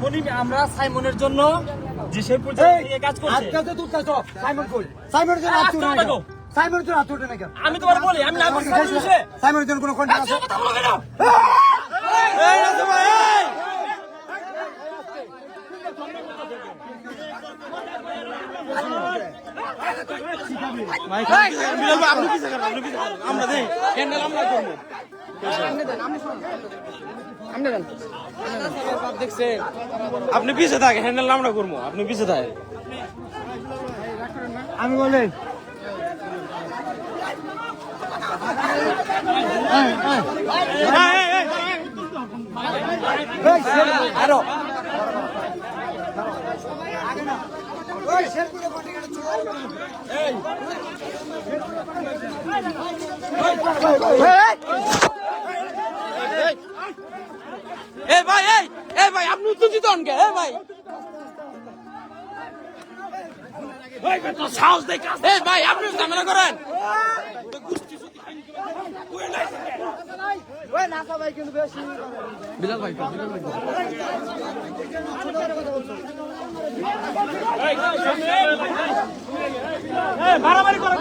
এখনই আমরা সাইমনের জন্য যে সেই পর্যায়ে কাজ করছি। আজকে তো তুই চাইছো সাইমন কই? সাইমনের জন্য আজ তুই না। সাইমনের জন্য আজ তুই না কেন? আমি তোমার বলি আমি না করছি বিষয়ে সাইমনের জন্য কোনো কন্ট্যাক্ট আছে? কথা বলো কেন? এই রাজু ভাই এই! ভাই আপনি কি জানেন? আপনি কি জানেন? আমরা দেই ক্যান্ডেল আমরা করব। আপনি পিছে থাকে হ্যান্ডেল আমরা করবো, আপনি পিছে থাকে। আমি বলি আরো এই ভাই এই ভাই আপনি উত্তেজিত হন কে? এই ভাই সাহস দেখ। এই ভাই আপনি ঝামেলা করেন। বিলাল ভাই মারামারি করা